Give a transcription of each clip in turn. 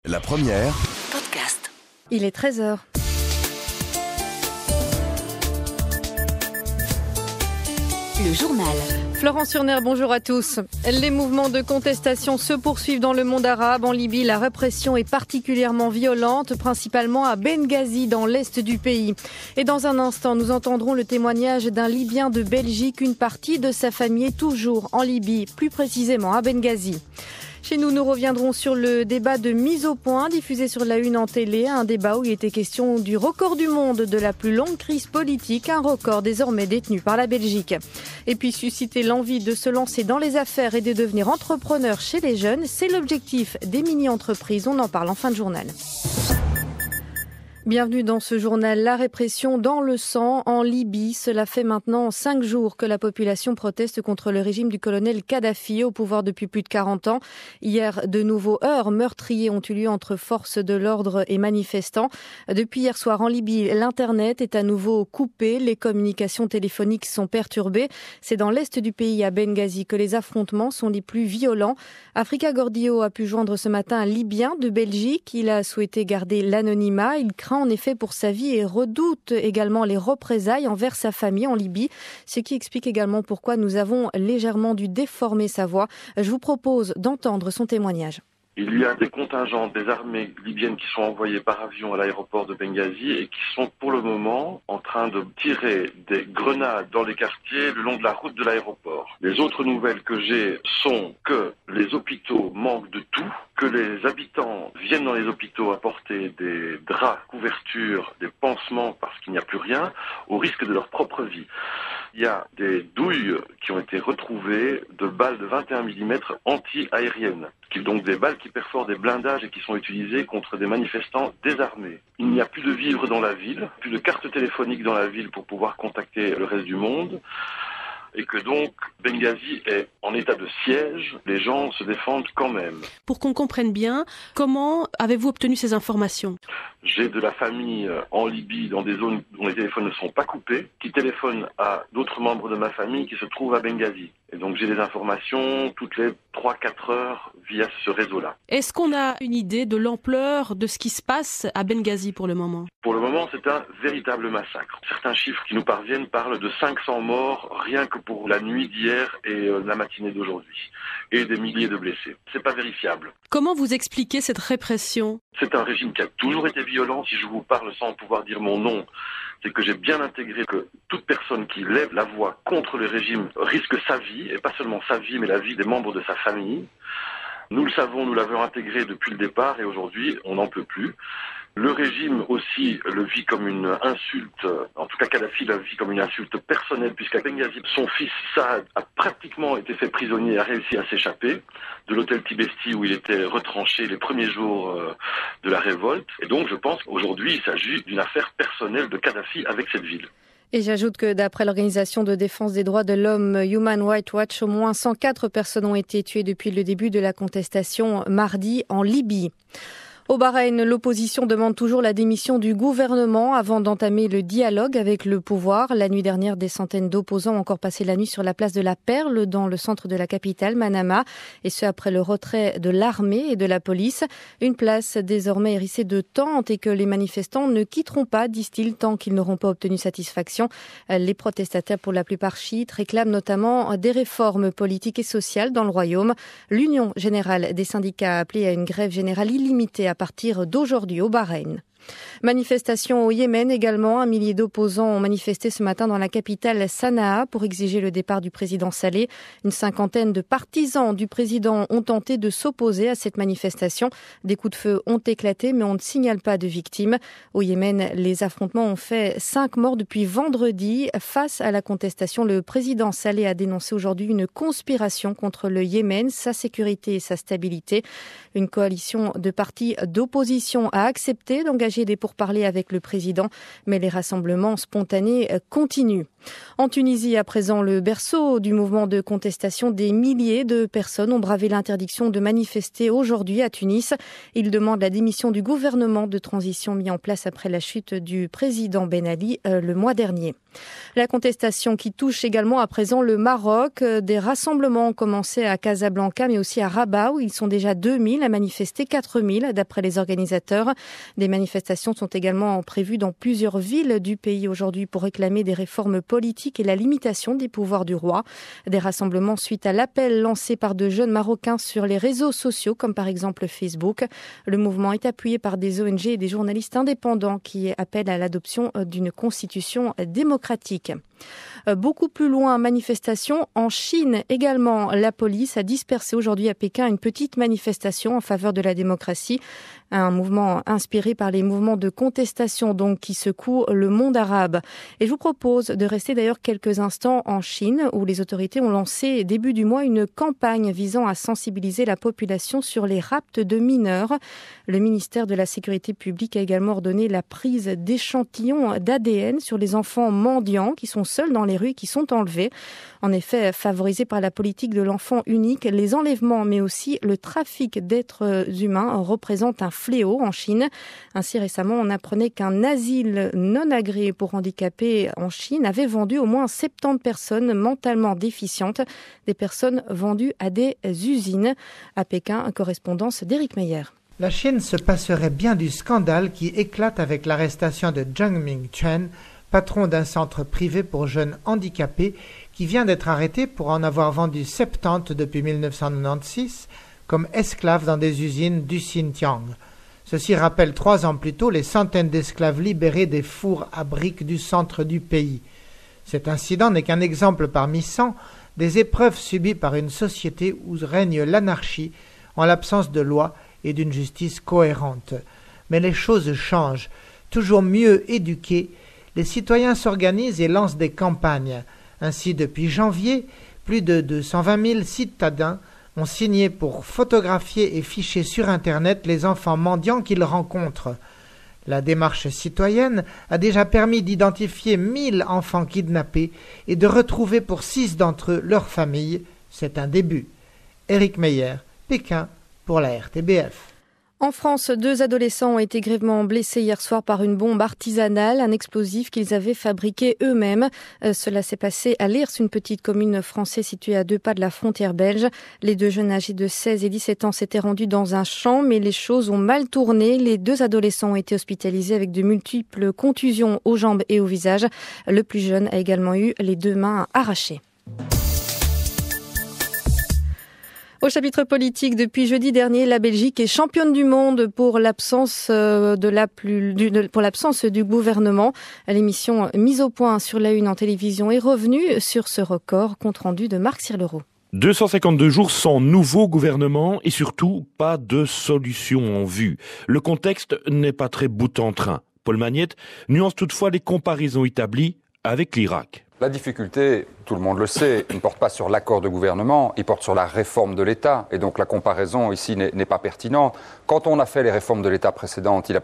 La première. Podcast. Il est 13h. Le journal. Florence Urner, bonjour à tous. Les mouvements de contestation se poursuivent dans le monde arabe. En Libye, la répression est particulièrement violente, principalement à Benghazi, dans l'est du pays. Et dans un instant, nous entendrons le témoignage d'un Libyen de Belgique. Une partie de sa famille est toujours en Libye, plus précisément à Benghazi. Chez nous reviendrons sur le débat de mise au point diffusé sur la Une en télé. Un débat où il était question du record du monde de la plus longue crise politique. Un record désormais détenu par la Belgique. Et puis susciter l'envie de se lancer dans les affaires et de devenir entrepreneur chez les jeunes. C'est l'objectif des mini-entreprises. On en parle en fin de journal. Bienvenue dans ce journal. La répression dans le sang en Libye. Cela fait maintenant 5 jours que la population proteste contre le régime du colonel Kadhafi, au pouvoir depuis plus de 40 ans. Hier, de nouveaux heurts meurtriers ont eu lieu entre forces de l'ordre et manifestants. Depuis hier soir en Libye, l'Internet est à nouveau coupé. Les communications téléphoniques sont perturbées. C'est dans l'est du pays, à Benghazi, que les affrontements sont les plus violents. Africa Gordillo a pu joindre ce matin un Libyen de Belgique. Il a souhaité garder l'anonymat. Il craint en effet pour sa vie et redoute également les représailles envers sa famille en Libye, ce qui explique également pourquoi nous avons légèrement dû déformer sa voix. Je vous propose d'entendre son témoignage. Il y a des contingents des armées libyennes qui sont envoyés par avion à l'aéroport de Benghazi et qui sont pour le moment en train de tirer des grenades dans les quartiers le long de la route de l'aéroport. Les autres nouvelles que j'ai sont que les hôpitaux manquent de tout, que les habitants viennent dans les hôpitaux apporter des draps, couvertures, des pansements parce qu'il n'y a plus rien, au risque de leur propre vie. Il y a des douilles qui ont été retrouvées de balles de 21 mm anti-aériennes, donc des balles qui perforent des blindages et qui sont utilisées contre des manifestants désarmés. Il n'y a plus de vivres dans la ville, plus de cartes téléphoniques dans la ville pour pouvoir contacter le reste du monde. Et que donc Benghazi est en état de siège, les gens se défendent quand même. Pour qu'on comprenne bien, comment avez-vous obtenu ces informations ? J'ai de la famille en Libye, dans des zones dont les téléphones ne sont pas coupés, qui téléphonent à d'autres membres de ma famille qui se trouvent à Benghazi. Et donc j'ai des informations toutes les 3-4 heures via ce réseau-là. Est-ce qu'on a une idée de l'ampleur de ce qui se passe à Benghazi pour le moment ? Pour le moment, c'est un véritable massacre. Certains chiffres qui nous parviennent parlent de 500 morts rien que pour la nuit d'hier et la matinée d'aujourd'hui. Et des milliers de blessés. C'est pas vérifiable. Comment vous expliquez cette répression ? C'est un régime qui a toujours été violent. Si je vous parle sans pouvoir dire mon nom, c'est que j'ai bien intégré que toute personne qui lève la voix contre le régime risque sa vie, et pas seulement sa vie, mais la vie des membres de sa famille. Nous le savons, nous l'avons intégré depuis le départ, et aujourd'hui, on n'en peut plus. Le régime aussi le vit comme une insulte, en tout cas Kadhafi la vit comme une insulte personnelle, puisqu'à Benghazi, son fils Saad a pratiquement été fait prisonnier et a réussi à s'échapper de l'hôtel Tibesti où il était retranché les premiers jours de la révolte. Et donc je pense qu'aujourd'hui il s'agit d'une affaire personnelle de Kadhafi avec cette ville. Et j'ajoute que d'après l'organisation de défense des droits de l'homme Human Rights Watch, au moins 104 personnes ont été tuées depuis le début de la contestation mardi en Libye. Au Bahreïn, l'opposition demande toujours la démission du gouvernement avant d'entamer le dialogue avec le pouvoir. La nuit dernière, des centaines d'opposants ont encore passé la nuit sur la place de la Perle, dans le centre de la capitale, Manama, et ce après le retrait de l'armée et de la police. Une place désormais hérissée de tentes et que les manifestants ne quitteront pas, disent-ils, tant qu'ils n'auront pas obtenu satisfaction. Les protestataires, pour la plupart chiites, réclament notamment des réformes politiques et sociales dans le royaume. L'Union générale des syndicats a appelé à une grève générale illimitée à partir d'aujourd'hui au Bahreïn. Manifestation au Yémen également. 1 millier d'opposants ont manifesté ce matin dans la capitale Sanaa pour exiger le départ du président Saleh. Une cinquantaine de partisans du président ont tenté de s'opposer à cette manifestation. Des coups de feu ont éclaté, mais on ne signale pas de victimes. Au Yémen, les affrontements ont fait 5 morts depuis vendredi. Face à la contestation, le président Saleh a dénoncé aujourd'hui une conspiration contre le Yémen, sa sécurité et sa stabilité. Une coalition de partis d'opposition a accepté d'engager des pourparlers avec le président, mais les rassemblements spontanés continuent. En Tunisie, à présent, le berceau du mouvement de contestation, des milliers de personnes ont bravé l'interdiction de manifester aujourd'hui à Tunis. Ils demandent la démission du gouvernement de transition mis en place après la chute du président Ben Ali le mois dernier. La contestation qui touche également à présent le Maroc. Des rassemblements ont commencé à Casablanca mais aussi à Rabat où ils sont déjà 2000 à manifester, 4000 d'après les organisateurs. Des manifestations sont également prévues dans plusieurs villes du pays aujourd'hui pour réclamer des réformes politiques et la limitation des pouvoirs du roi. Des rassemblements suite à l'appel lancé par de jeunes Marocains sur les réseaux sociaux comme par exemple Facebook. Le mouvement est appuyé par des ONG et des journalistes indépendants qui appellent à l'adoption d'une constitution démocratique. Beaucoup plus loin, manifestation en Chine également. La police a dispersé aujourd'hui à Pékin une petite manifestation en faveur de la démocratie. Un mouvement inspiré par les mouvements de contestation donc qui secouent le monde arabe. Et je vous propose de rester d'ailleurs quelques instants en Chine où les autorités ont lancé début du mois une campagne visant à sensibiliser la population sur les rapts de mineurs. Le ministère de la Sécurité publique a également ordonné la prise d'échantillons d'ADN sur les enfants mendiants qui sont seuls dans les rues et qui sont enlevés. En effet, favorisés par la politique de l'enfant unique, les enlèvements mais aussi le trafic d'êtres humains représentent un fléau en Chine. Ainsi, récemment, on apprenait qu'un asile non agréé pour handicapés en Chine avait vendu au moins 70 personnes mentalement déficientes, des personnes vendues à des usines. À Pékin, correspondance d'Éric Meyer. La Chine se passerait bien du scandale qui éclate avec l'arrestation de Zheng Mingchen, patron d'un centre privé pour jeunes handicapés, qui vient d'être arrêté pour en avoir vendu 70 depuis 1996 comme esclaves dans des usines du Xinjiang. Ceci rappelle 3 ans plus tôt les centaines d'esclaves libérés des fours à briques du centre du pays. Cet incident n'est qu'un exemple parmi 100 des épreuves subies par une société où règne l'anarchie en l'absence de loi et d'une justice cohérente. Mais les choses changent. Toujours mieux éduqués, les citoyens s'organisent et lancent des campagnes. Ainsi, depuis janvier, plus de 220 000 citadins ont signé pour photographier et ficher sur Internet les enfants mendiants qu'ils rencontrent. La démarche citoyenne a déjà permis d'identifier 1000 enfants kidnappés et de retrouver pour 6 d'entre eux leurs familles. C'est un début. Éric Meyer, Pékin, pour la RTBF. En France, 2 adolescents ont été grièvement blessés hier soir par une bombe artisanale, un explosif qu'ils avaient fabriqué eux-mêmes. Cela s'est passé à Lirs, une petite commune française située à 2 pas de la frontière belge. Les 2 jeunes âgés de 16 et 17 ans s'étaient rendus dans un champ, mais les choses ont mal tourné. Les 2 adolescents ont été hospitalisés avec de multiples contusions aux jambes et au visage. Le plus jeune a également eu les 2 mains arrachées. Au chapitre politique, depuis jeudi dernier, la Belgique est championne du monde pour l'absence du gouvernement. L'émission Mise au point sur la une en télévision est revenue sur ce record, compte rendu de Marc Sirleroux. 252 jours sans nouveau gouvernement et surtout pas de solution en vue. Le contexte n'est pas très bout en train. Paul Magnette nuance toutefois les comparaisons établies avec l'Irak. La difficulté, tout le monde le sait, il ne porte pas sur l'accord de gouvernement, il porte sur la réforme de l'État. Et donc la comparaison ici n'est pas pertinente. Quand on a fait les réformes de l'État précédentes, il a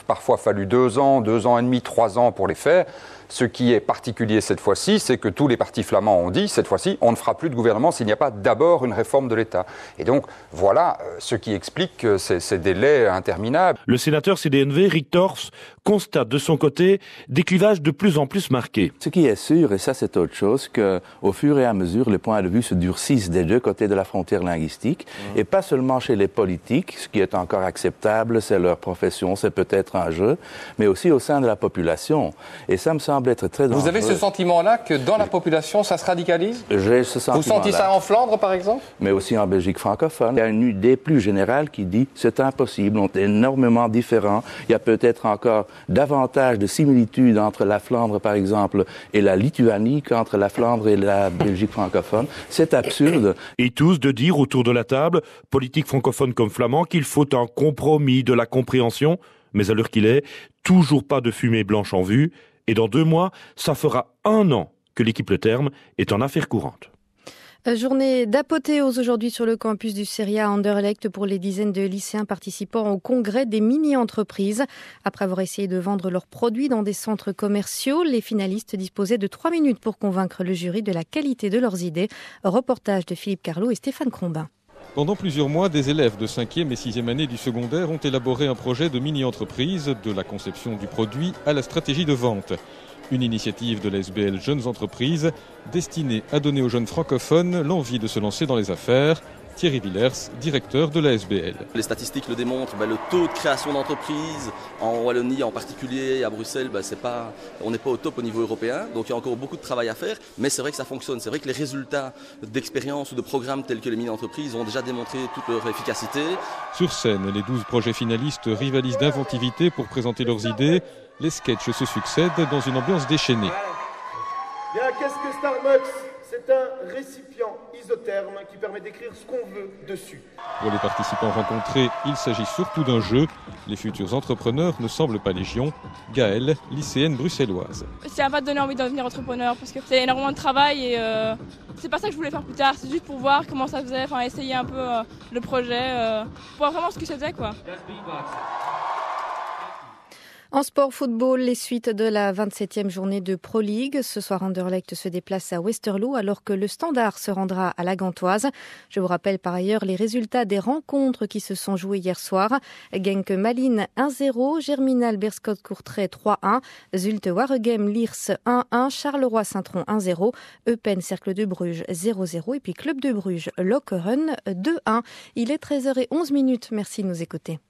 parfois fallu 2 ans, 2 ans et demi, 3 ans pour les faire. Ce qui est particulier cette fois-ci, c'est que tous les partis flamands ont dit, cette fois-ci, on ne fera plus de gouvernement s'il n'y a pas d'abord une réforme de l'État. Et donc, voilà ce qui explique ces délais interminables. Le sénateur CDNV, Rick Torfs, constate de son côté des clivages de plus en plus marqués. Ce qui est sûr, et ça c'est autre chose, qu'au fur et à mesure, les points de vue se durcissent des 2 côtés de la frontière linguistique, et pas seulement chez les politiques, ce qui est encore acceptable, c'est leur profession, c'est peut-être un jeu, mais aussi au sein de la population. Et ça me semble être très dangereux. Vous avez ce sentiment-là que dans la population, ça se radicalise ? J'ai ce sentiment-là. Vous sentez ça en Flandre, par exemple ? Mais aussi en Belgique francophone. Il y a une idée plus générale qui dit c'est impossible, on est énormément différents. Il y a peut-être encore davantage de similitudes entre la Flandre, par exemple, et la Lituanie qu'entre la Flandre et la Belgique francophone. C'est absurde. Et tous de dire autour de la table, politique francophone comme flamand, qu'il faut un compromis, de la compréhension. Mais à l'heure qu'il est, toujours pas de fumée blanche en vue. Et dans 2 mois, ça fera 1 an que l'équipe Le Terme est en affaires courantes. Journée d'apothéose aujourd'hui sur le campus du CERIA à Anderlecht pour les dizaines de lycéens participant au congrès des mini-entreprises. Après avoir essayé de vendre leurs produits dans des centres commerciaux, les finalistes disposaient de 3 minutes pour convaincre le jury de la qualité de leurs idées. Reportage de Philippe Carlot et Stéphane Crombin. Pendant plusieurs mois, des élèves de 5e et 6e année du secondaire ont élaboré un projet de mini-entreprise, de la conception du produit à la stratégie de vente. Une initiative de la SBL Jeunes Entreprises destinée à donner aux jeunes francophones l'envie de se lancer dans les affaires. Thierry Villers, directeur de la SBL. Les statistiques le démontrent, le taux de création d'entreprises en Wallonie en particulier, à Bruxelles, on n'est pas au top au niveau européen, donc il y a encore beaucoup de travail à faire, mais c'est vrai que ça fonctionne. C'est vrai que les résultats d'expériences ou de programmes tels que les mini-entreprises ont déjà démontré toute leur efficacité. Sur scène, les 12 projets finalistes rivalisent d'inventivité pour présenter leurs idées. Les sketchs se succèdent dans une ambiance déchaînée. Bien, qu'est-ce que Starbucks ? C'est un récipient isotherme qui permet d'écrire ce qu'on veut dessus. Pour les participants rencontrés, il s'agit surtout d'un jeu. Les futurs entrepreneurs ne semblent pas légion. Gaëlle, lycéenne bruxelloise. Ça va donner envie de devenir entrepreneur parce que c'est énormément de travail et c'est pas ça que je voulais faire plus tard. C'est juste pour voir comment ça faisait, essayer un peu le projet, voir vraiment ce que c'était quoi. En sport football, les suites de la 27e journée de Pro League. Ce soir, Anderlecht se déplace à Westerlo alors que le Standard se rendra à la Gantoise. Je vous rappelle par ailleurs les résultats des rencontres qui se sont jouées hier soir. Genk Malines 1-0, Germinal Beerschot-Courtrai 3-1, Zulte Waregem Liers 1-1, Charleroi Saint-Tron 1-0, Eupen Cercle de Bruges 0-0 et puis Club de Bruges Lokeren 2-1. Il est 13h11. Merci de nous écouter.